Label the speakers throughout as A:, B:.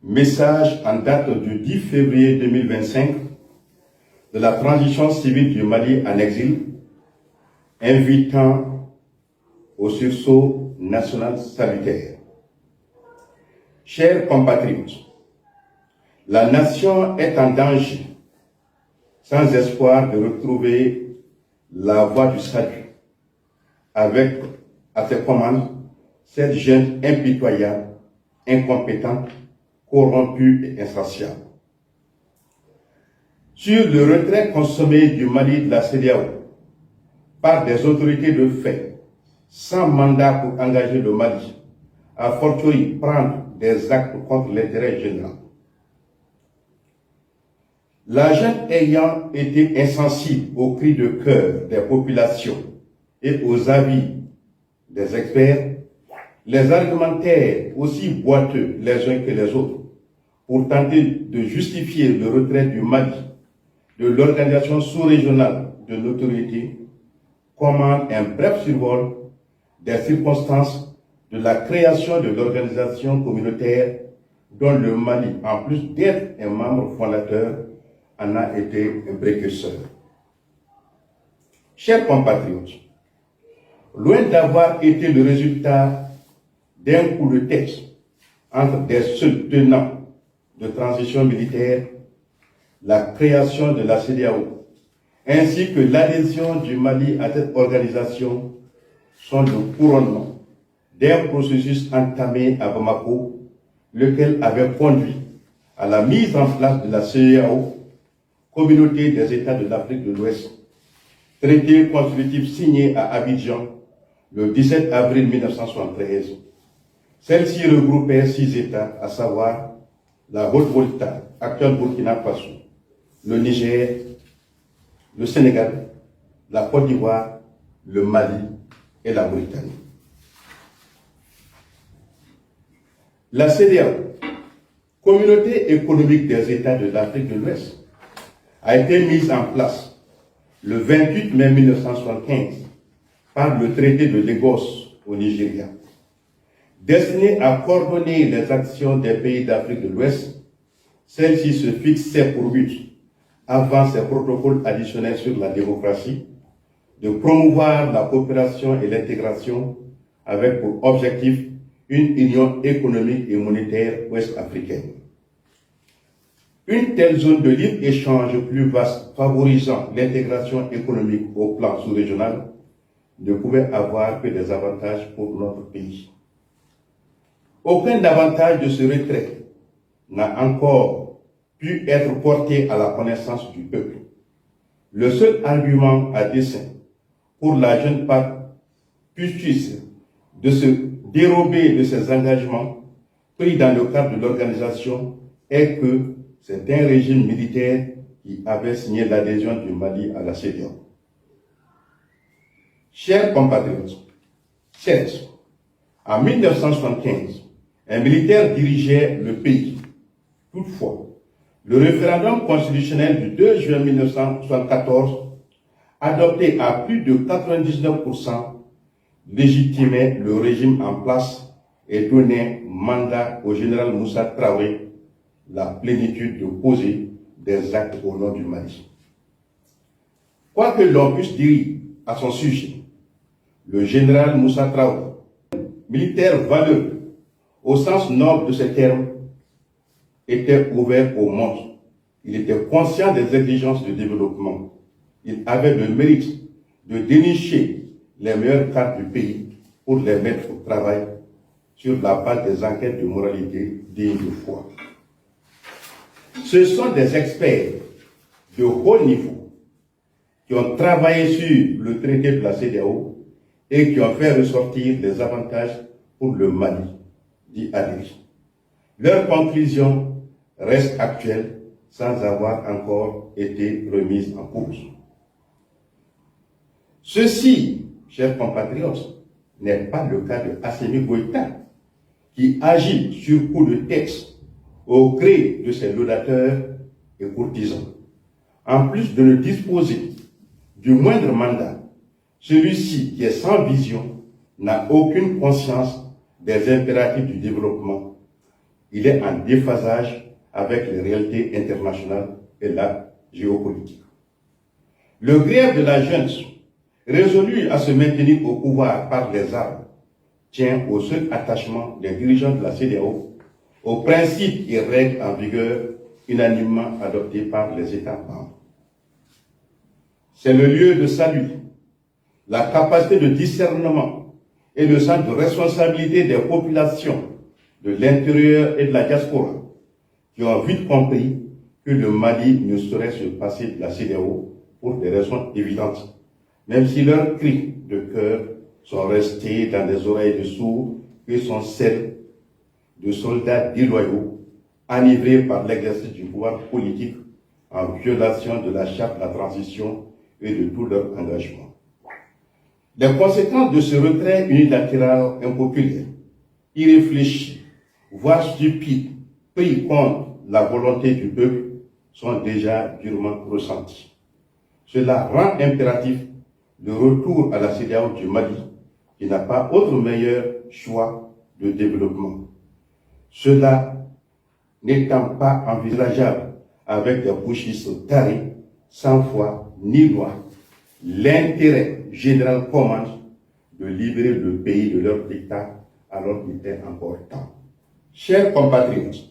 A: Message en date du 10 février 2025 de la transition civile du Mali en exil, invitant au sursaut national salutaire. Chers compatriotes, la nation est en danger, sans espoir de retrouver la voie du salut, avec à ses commandes cette jeune impitoyable, incompétente, corrompue et insatiable. Sur le retrait consommé du Mali de la CEDEAO par des autorités de fait, sans mandat pour engager le Mali, a fortiori prendre des actes contre l'intérêt général. La jeune ayant été insensible aux cris de cœur des populations et aux avis des experts, les argumentaires aussi boiteux les uns que les autres pour tenter de justifier le retrait du Mali de l'organisation sous-régionale de l'autorité commande un bref survol des circonstances de la création de l'organisation communautaire dont le Mali, en plus d'être un membre fondateur, en a été un précurseur. Chers compatriotes, loin d'avoir été le résultat d'un coup de tête entre des seuls tenants de transition militaire, la création de la CEDEAO, ainsi que l'adhésion du Mali à cette organisation sont le couronnement d'un processus entamé à Bamako, lequel avait conduit à la mise en place de la CEDEAO, Communauté des États de l'Afrique de l'Ouest, traité constitutif signé à Abidjan le 17 avril 1973. Celle-ci regroupait 6 États, à savoir la Haute-Volta, actuelle Burkina Faso, le Niger, le Sénégal, la Côte d'Ivoire, le Mali et la Mauritanie. La CEDEAO, Communauté économique des États de l'Afrique de l'Ouest, a été mise en place le 28 mai 1975 par le traité de Lagos au Nigeria. Destinée à coordonner les actions des pays d'Afrique de l'Ouest, celle-ci se fixait pour but, avant ses protocoles additionnels sur la démocratie, de promouvoir la coopération et l'intégration avec pour objectif une union économique et monétaire ouest-africaine. Une telle zone de libre-échange plus vaste favorisant l'intégration économique au plan sous-régional ne pouvait avoir que des avantages pour notre pays. Aucun avantage de ce retrait n'a encore pu être porté à la connaissance du peuple. Le seul argument à dessein pour la jeune part puisse de se dérober de ses engagements pris dans le cadre de l'organisation est que c'est un régime militaire qui avait signé l'adhésion du Mali à la CEDEAO. Chers compatriotes, certes, en 1975, un militaire dirigeait le pays. Toutefois, le référendum constitutionnel du 2 juin 1974, adopté à plus de 99%, légitimait le régime en place et donnait mandat au général Moussa Traoré la plénitude de poser des actes au nom du Mali. Quoi que l'on puisse dire à son sujet, le général Moussa Traoré, militaire valeureux au sens noble de ce terme, était ouvert au monde. Il était conscient des exigences de développement. Il avait le mérite de dénicher les meilleures cartes du pays pour les mettre au travail sur la base des enquêtes de moralité dignes de foi. Ce sont des experts de haut niveau qui ont travaillé sur le traité de la CEDEAO et qui ont fait ressortir les avantages pour le Mali, dit Adri. Leurs conclusions restent actuelles sans avoir encore été remises en cause. Ceci, chers compatriotes, n'est pas le cas de Assimi Goïta, qui agit sur coup de texte au gré de ses laudateurs et courtisans. En plus de ne disposer du moindre mandat, celui-ci qui est sans vision n'a aucune conscience des impératifs du développement il est en déphasage avec les réalités internationales et la géopolitique. Le grief de la jeunesse, résolu à se maintenir au pouvoir par les armes, tient au seul attachement des dirigeants de la CEDEAO aux principes et règles en vigueur unanimement adoptés par les États membres. C'est le lieu de salut, la capacité de discernement et le sens de responsabilité des populations de l'intérieur et de la diaspora qui ont vite compris que le Mali ne saurait se passer de la CEDEAO pour des raisons évidentes, même si leurs cris de cœur sont restés dans des oreilles de sourds et sont celles de soldats déloyaux, enivrés par l'exercice du pouvoir politique en violation de la charte de la transition et de tout leur engagement. Les conséquences de ce retrait unilatéral impopulaire, irréfléchi, voire stupide, pris contre la volonté du peuple, sont déjà durement ressenties. Cela rend impératif le retour à la CEDEAO du Mali, qui n'a pas autre meilleur choix de développement. Cela n'étant pas envisageable avec des putschistes tarés, sans foi ni loi, l'intérêt général commande de libérer le pays de leur dictat alors qu'il est encore temps. Chers compatriotes,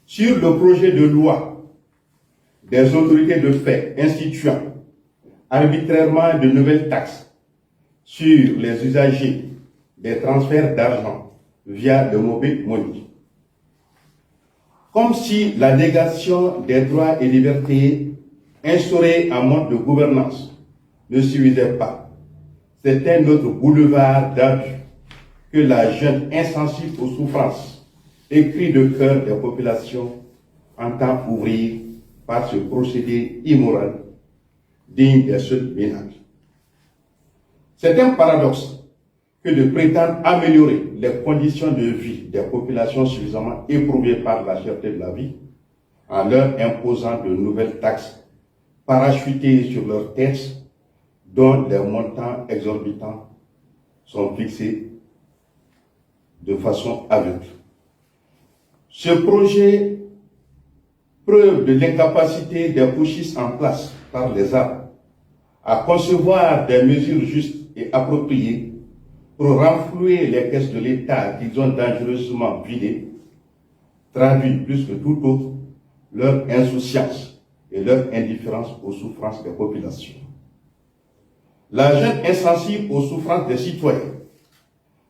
A: sur le projet de loi des autorités de fait instituant arbitrairement de nouvelles taxes sur les usagers des transferts d'argent via le mobile money, comme si la négation des droits et libertés instaurée en mode de gouvernance ne suffisait pas. C'est un autre boulevard d'abus que la jeune insensible aux souffrances et cris de cœur des populations entend ouvrir par ce procédé immoral digne des seuls ménages. C'est un paradoxe que de prétendre améliorer les conditions de vie des populations suffisamment éprouvées par la cherté de la vie en leur imposant de nouvelles taxes parachutées sur leurs têtes dont les montants exorbitants sont fixés de façon aveugle. Ce projet, preuve de l'incapacité des putschistes en place par les armes à concevoir des mesures justes et appropriées pour renflouer les caisses de l'État qu'ils ont dangereusement vidées, traduit plus que tout autre leur insouciance et leur indifférence aux souffrances des populations. La jeune insensible aux souffrances des citoyens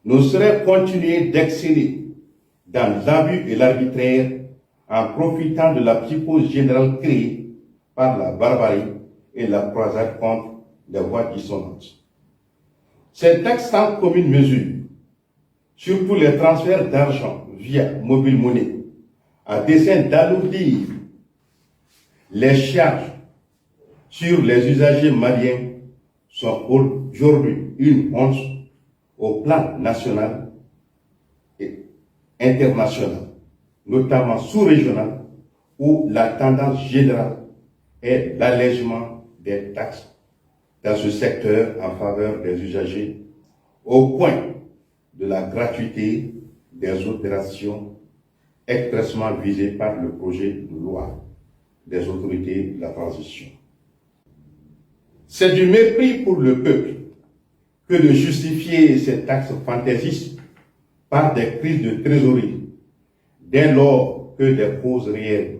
A: ne saurait continuer d'exceller dans l'abus et l'arbitraire en profitant de la psychose générale créée par la barbarie et la croisade contre les voix dissonantes. Ces taxes sans commune mesure, surtout les transferts d'argent via mobile money, à dessein d'alourdir les charges sur les usagers maliens, sont aujourd'hui une honte au plan national et international, notamment sous-régional, où la tendance générale est l'allègement des taxes dans ce secteur en faveur des usagers, au point de la gratuité des opérations expressément visées par le projet de loi des autorités de la transition. C'est du mépris pour le peuple que de justifier ces taxes fantaisistes par des crises de trésorerie, dès lors que des causes réelles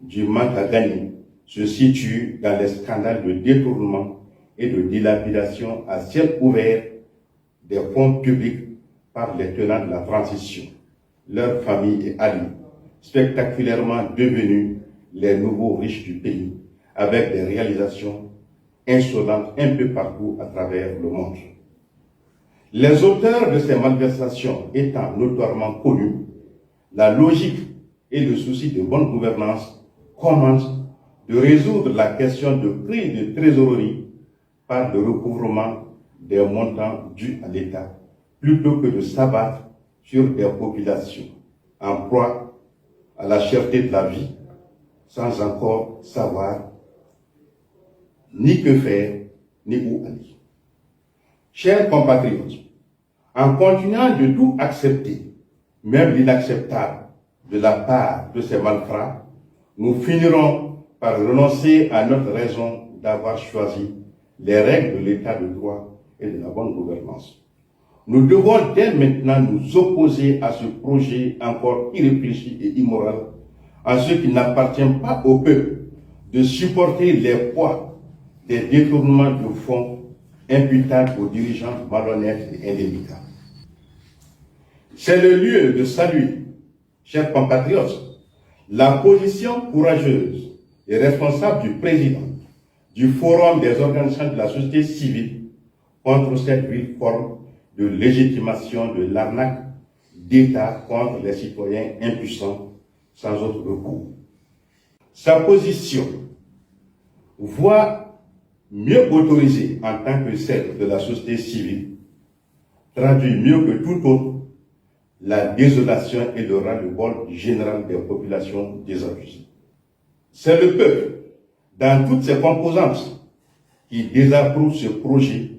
A: du manque à gagner se situent dans les scandales de détournement et de dilapidation à ciel ouvert des fonds publics par les tenants de la transition, leurs familles et alliés, spectaculairement devenus les nouveaux riches du pays, avec des réalisations insolentes un peu partout à travers le monde. Les auteurs de ces malversations étant notoirement connus, la logique et le souci de bonne gouvernance commandent de résoudre la question de prix de trésorerie par le recouvrement des montants dus à l'État, plutôt que de s'abattre sur des populations en proie à la cherté de la vie, sans encore savoir ni que faire, ni où aller. Chers compatriotes, en continuant de tout accepter, même l'inacceptable, de la part de ces malfrats, nous finirons par renoncer à notre raison d'avoir choisi les règles de l'état de droit et de la bonne gouvernance. Nous devons dès maintenant nous opposer à ce projet encore irréfléchi et immoral, en ce qui n'appartient pas au peuple de supporter les poids des détournements de fonds imputables aux dirigeants malhonnêtes et indélicats. C'est le lieu de saluer, chers compatriotes, la position courageuse et responsable du président du Forum des organisations de la société civile contre cette vile forme de légitimation de l'arnaque d'État contre les citoyens impuissants sans autre recours. Sa position voit mieux autorisée en tant que celle de la société civile, traduit mieux que tout autre la désolation et le ras-le-bol général des populations désabusées. C'est le peuple, dans toutes ses composantes, qui désapprouve ce projet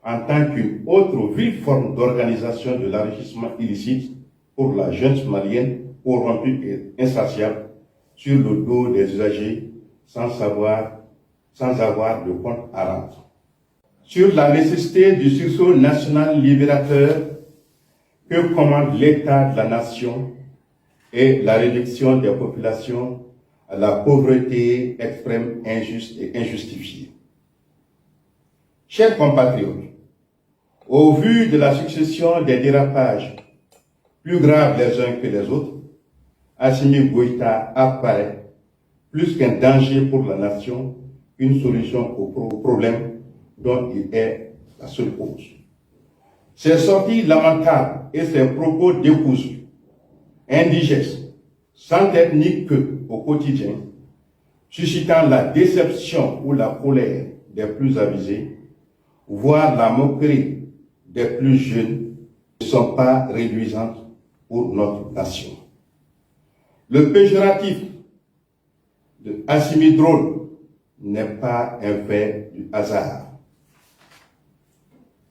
A: en tant qu'une autre vive forme d'organisation de l'enrichissement illicite pour la jeune malienne corrompue et insatiable sur le dos des usagers sans avoir de compte à rendre. Sur la nécessité du sursaut national libérateur que commande l'état de la nation et la réduction des populations à la pauvreté extrême, injuste et injustifiée. Chers compatriotes, au vu de la succession des dérapages plus graves les uns que les autres, Assimi Goïta apparaît plus qu'un danger pour la nation, une solution au problème dont il est la seule cause. Ses sorties lamentables et ses propos décousus, indigestes, sans technique que au quotidien, suscitant la déception ou la colère des plus avisés, voire la moquerie des plus jeunes, ne sont pas réduisantes pour notre nation. Le péjoratif de Assimi drôle n'est pas un fait du hasard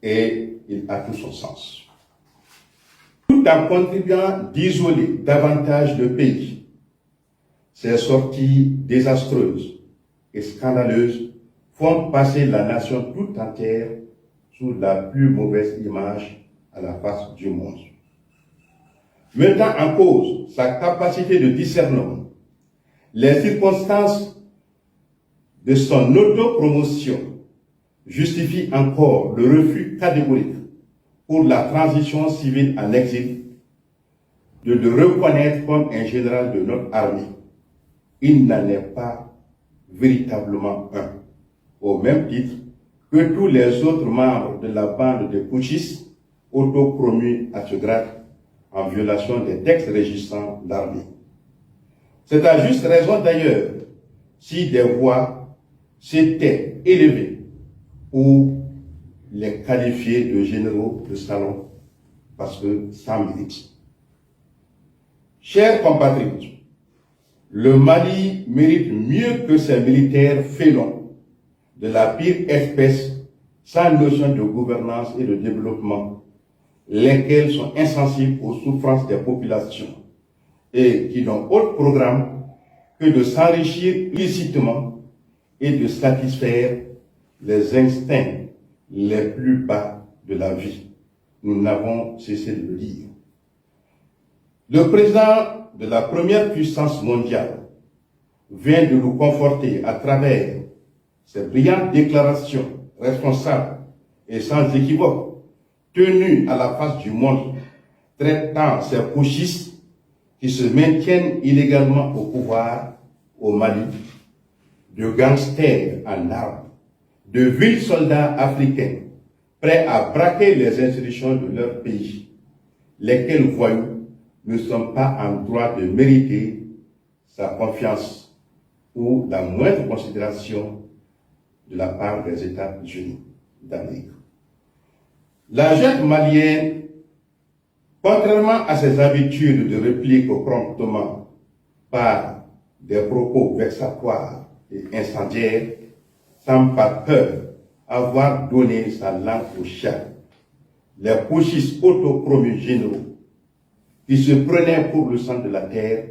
A: et il a tout son sens. Tout en contribuant d'isoler davantage le pays, ces sorties désastreuses et scandaleuses font passer la nation tout entière sous la plus mauvaise image à la face du monde. Mettant en cause sa capacité de discernement, les circonstances de son autopromotion justifient encore le refus catégorique pour la transition civile en exil de le reconnaître comme un général de notre armée. Il n'en est pas véritablement un, au même titre que tous les autres membres de la bande de putschistes autopromus à ce grade en violation des textes régissant l'armée. C'est à juste raison d'ailleurs si des voix s'étaient élevées pour les qualifier de généraux de salon, parce que ça mérite. Chers compatriotes, le Mali mérite mieux que ces militaires félons de la pire espèce, sans notion de gouvernance et de développement, lesquels sont insensibles aux souffrances des populations et qui n'ont autre programme que de s'enrichir illicitement et de satisfaire les instincts les plus bas de la vie. Nous n'avons cessé de le dire. Le président de la première puissance mondiale vient de nous conforter à travers ces brillantes déclarations responsables et sans équivoque, tenues à la face du monde, traitant ces putschistes qui se maintiennent illégalement au pouvoir au Mali, de gangsters en armes, de vils soldats africains prêts à braquer les institutions de leur pays, lesquels voyous ne sont pas en droit de mériter sa confiance ou la moindre considération de la part des États-Unis d'Amérique. La junte malienne, contrairement à ses habitudes de réplique promptement par des propos vexatoires et incendiaires, sans pas peur avoir donné sa langue au chat. Les putschistes autopromus généraux qui se prenaient pour le centre de la terre